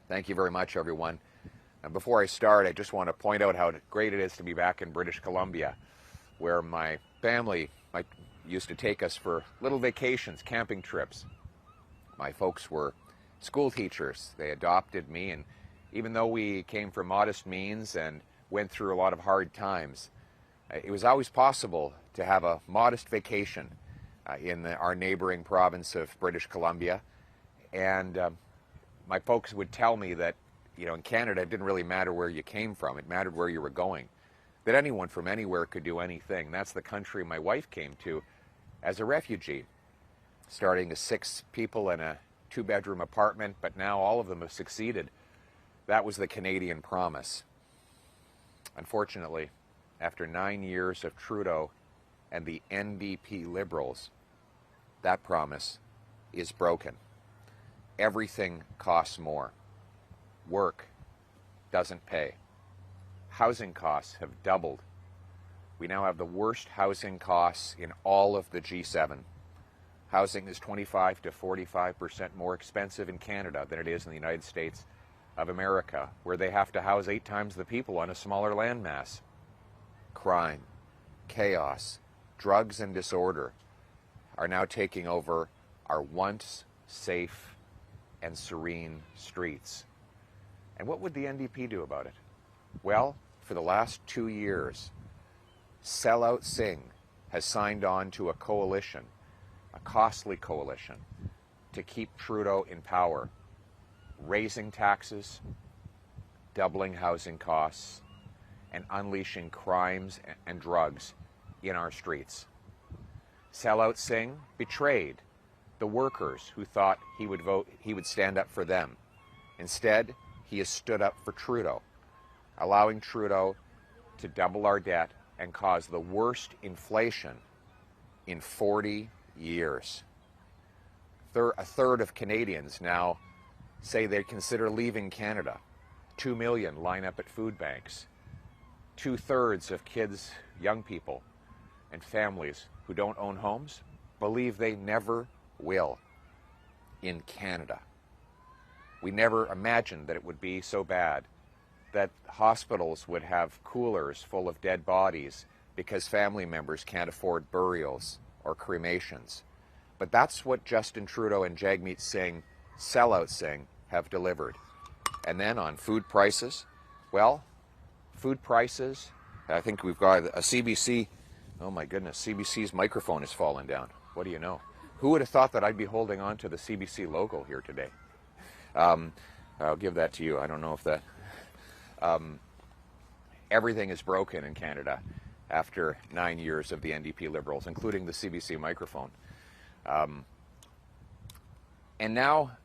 Thank you very much, everyone. And before I start, I just want to point out how great it is to be back in British Columbia, where my family used to take us for little vacations, camping trips. My folks were school teachers. They adopted me, and even though we came from modest means and went through a lot of hard times, it was always possible to have a modest vacation in our neighboring province of British Columbia. And my folks would tell me that, in Canada, it didn't really matter where you came from. It mattered where you were going. That anyone from anywhere could do anything. That's the country my wife came to as a refugee, starting as 6 people in a 2-bedroom apartment, but now all of them have succeeded. That was the Canadian promise. Unfortunately, after 9 years of Trudeau and the NDP Liberals, that promise is broken. Everything costs more. Work doesn't pay. Housing costs have doubled. We now have the worst housing costs in all of the G7. Housing is 25 to 45% more expensive in Canada than it is in the United States of America, where they have to house 8 times the people on a smaller landmass. Crime, chaos, drugs, and disorder are now taking over our once safe and serene streets. And what would the NDP do about it? Well, for the last 2 years, Sellout Singh has signed on to a coalition, a costly coalition, to keep Trudeau in power, raising taxes, doubling housing costs, and unleashing crimes and drugs in our streets. Sellout Singh betrayed the workers who thought he would stand up for them. Instead, he has stood up for Trudeau, allowing Trudeau to double our debt and cause the worst inflation in 40 years. A third of Canadians now say they consider leaving Canada. 2 million line up at food banks. 2/3 of kids, young people, and families who don't own homes believe they never will in Canada. We never imagined that it would be so bad that hospitals would have coolers full of dead bodies because family members can't afford burials or cremations. But that's what Justin Trudeau and Jagmeet Singh, Sellout Singh, have delivered. And then on food prices, well, food prices, I think we've got a CBC, oh my goodness, CBC's microphone has fallen down. What do you know? Who would have thought that I'd be holding on to the CBC logo here today? I'll give that to you. I don't know if that... everything is broken in Canada after 9 years of the NDP Liberals, including the CBC microphone. And now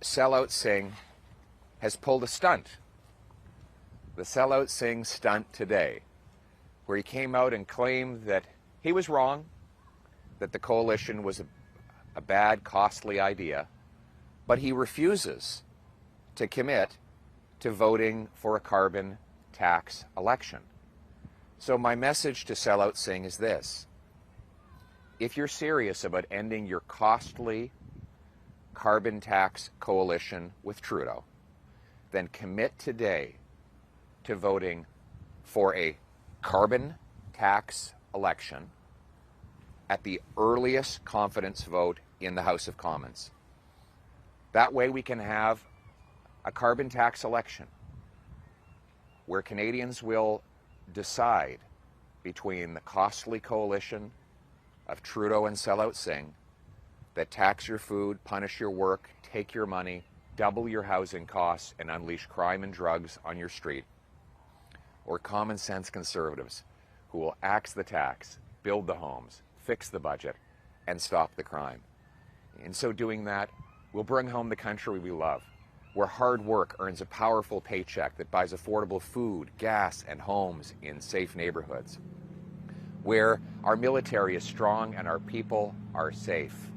Sellout Singh has pulled a stunt. The Sellout Singh stunt today, where he came out and claimed that he was wrong, that the coalition was a bad, costly idea, but he refuses to commit to voting for a carbon tax election. So my message to Sellout Singh is this. If you're serious about ending your costly carbon tax coalition with Trudeau, then commit today to voting for a carbon tax election at the earliest confidence vote in the House of Commons. That way we can have a carbon tax election where Canadians will decide between the costly coalition of Trudeau and Sellout Singh that tax your food, punish your work, take your money, double your housing costs, and unleash crime and drugs on your street, or common sense conservatives who will axe the tax, build the homes, fix the budget, and stop the crime. In so doing that, we'll bring home the country we love, where hard work earns a powerful paycheck that buys affordable food, gas, and homes in safe neighborhoods, where our military is strong and our people are safe,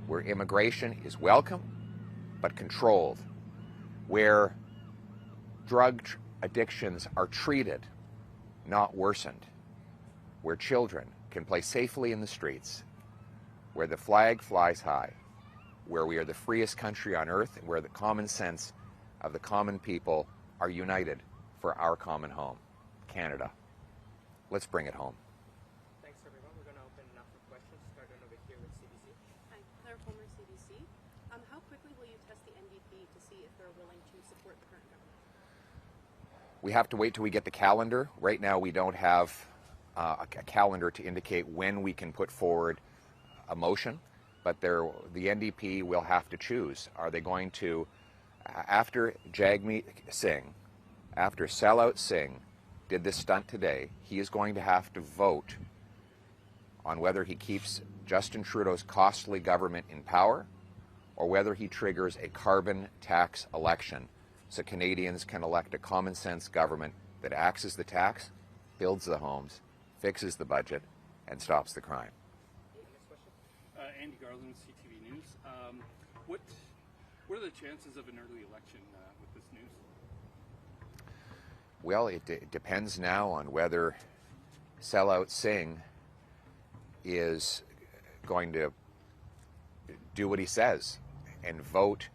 where immigration is welcome but controlled, where drug addictions are treated, not worsened, where children can play safely in the streets, where the flag flies high, where we are the freest country on earth, and where the common sense of the common people are united for our common home, Canada. Let's bring it home. Thanks, everyone. We're going to open it up for questions, starting over here with CBC. Hi, Claire Palmer, CBC. How quickly will you test the NDP to see if they're willing to support the current government? We have to wait till we get the calendar. Right now we don't have a calendar to indicate when we can put forward a motion, but the NDP will have to choose. Are they going to, after Jagmeet Singh, after Sellout Singh did this stunt today, he is going to have to vote on whether he keeps Justin Trudeau's costly government in power or whether he triggers a carbon tax election so Canadians can elect a common sense government that axes the tax, builds the homes, fixes the budget, and stops the crime. Next question. Andy Garland, CTV News. What are the chances of an early election with this news? Well, it depends now on whether Sellout Singh is going to do what he says and vote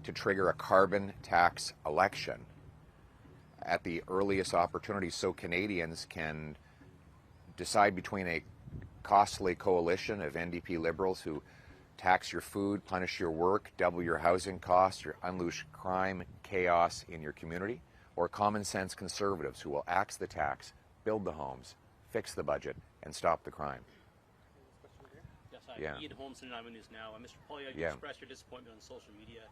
to trigger a carbon tax election at the earliest opportunity so Canadians can decide between a costly coalition of NDP Liberals who tax your food, punish your work, double your housing costs, or unleash crime, chaos in your community, or common sense Conservatives who will axe the tax, build the homes, fix the budget, and stop the crime. Yes, hi. Yeah. Ian Holmes from Nanaimo News Now. Mr. Poilievre, you Yeah. expressed your disappointment on social media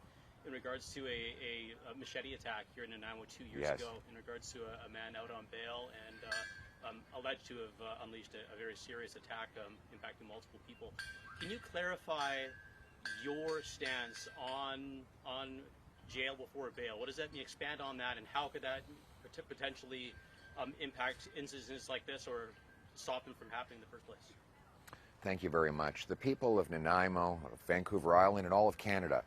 in regards to a machete attack here in Nanaimo 2 years Yes. ago, in regards to a man out on bail and alleged to have unleashed a very serious attack impacting multiple people. Can you clarify your stance on jail before bail? What does that mean? Expand on that, and how could that potentially impact incidents like this or stop them from happening in the first place? Thank you very much. The people of Nanaimo, of Vancouver Island, and all of Canada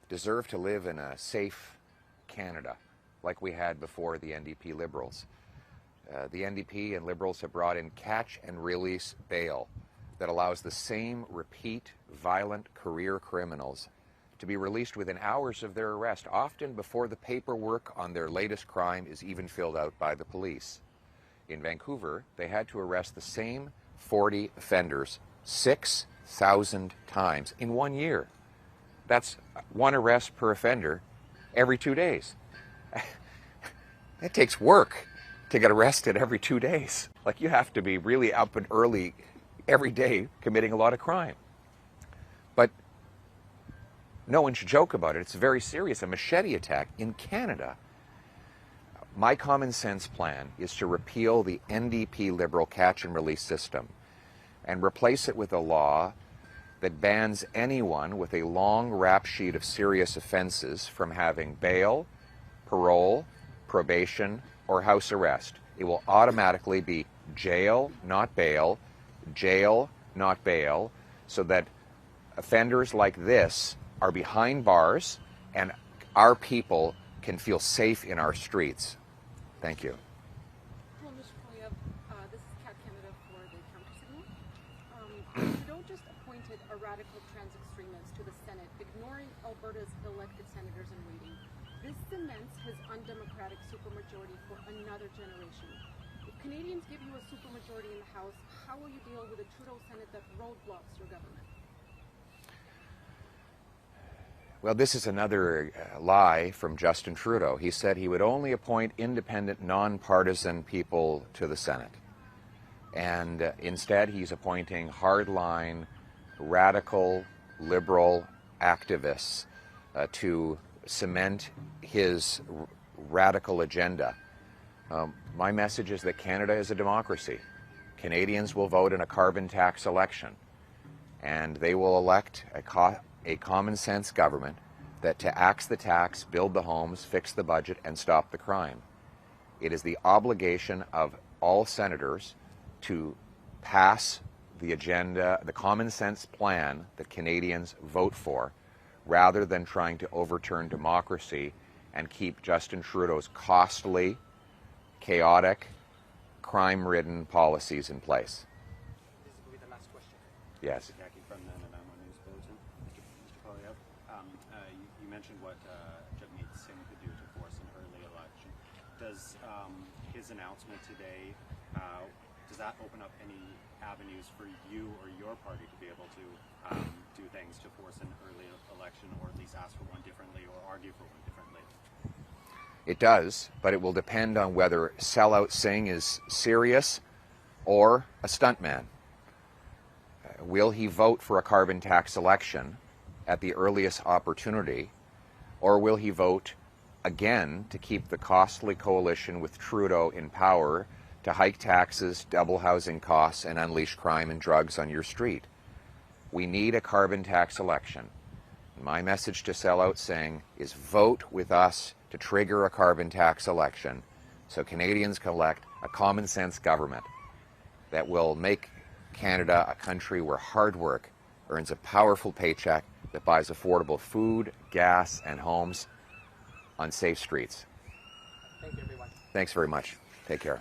deserve to live in a safe Canada like we had before the NDP Liberals. The NDP and Liberals have brought in catch and release bail that allows the same repeat violent career criminals to be released within hours of their arrest, often before the paperwork on their latest crime is even filled out by the police. In Vancouver, they had to arrest the same 40 offenders 6,000 times in 1 year. That's one arrest per offender every 2 days. It takes work to get arrested every 2 days. Like, you have to be really up and early every day committing a lot of crime. But no one should joke about it. It's very serious. A machete attack in Canada. My common sense plan is to repeal the NDP Liberal catch and release system and replace it with a law that bans anyone with a long rap sheet of serious offenses from having bail, parole, probation, or house arrest. It will automatically be jail, not bail, jail, not bail, so that offenders like this are behind bars and our people can feel safe in our streets. Thank you. Hello, Mr. Poilievre. This is Cat Canada for the Counter Signal. Trudeau just appointed a radical trans extremist to the Senate, ignoring Alberta's elected senators in waiting. This cements his undemocratic supermajority for another generation. If Canadians give you a supermajority in the House, how will you deal with a Trudeau Senate that roadblocks your government? Well, this is another lie from Justin Trudeau. He said he would only appoint independent, nonpartisan people to the Senate. And instead, he's appointing hardline, radical, liberal activists to cement his radical agenda. My message is that Canada is a democracy. Canadians will vote in a carbon tax election, and they will elect a common sense government that to axe the tax, build the homes, fix the budget, and stop the crime. It is the obligation of all senators to pass the agenda, the common sense plan that Canadians vote for, rather than trying to overturn democracy and keep Justin Trudeau's costly, chaotic, crime-ridden policies in place. This will be the last question. Yes. Jackie from the Nanaimo News Bulletin. Mr. Poilievre, you mentioned what Jagmeet Singh does his announcement today, does that open up any avenues for you or your party to be able to do things to force an early election, or at least ask for one differently or argue for one differently? It does, but it will depend on whether Sellout Singh is serious or a stuntman. Will he vote for a carbon tax election at the earliest opportunity, or will he vote again to keep the costly coalition with Trudeau in power to hike taxes, double housing costs, and unleash crime and drugs on your street? We need a carbon tax election. My message to Sellout Singh is vote with us to trigger a carbon tax election so Canadians can elect a common sense government that will make Canada a country where hard work earns a powerful paycheck that buys affordable food, gas, and homes on safe streets. Thank you, everyone. Thanks very much. Take care.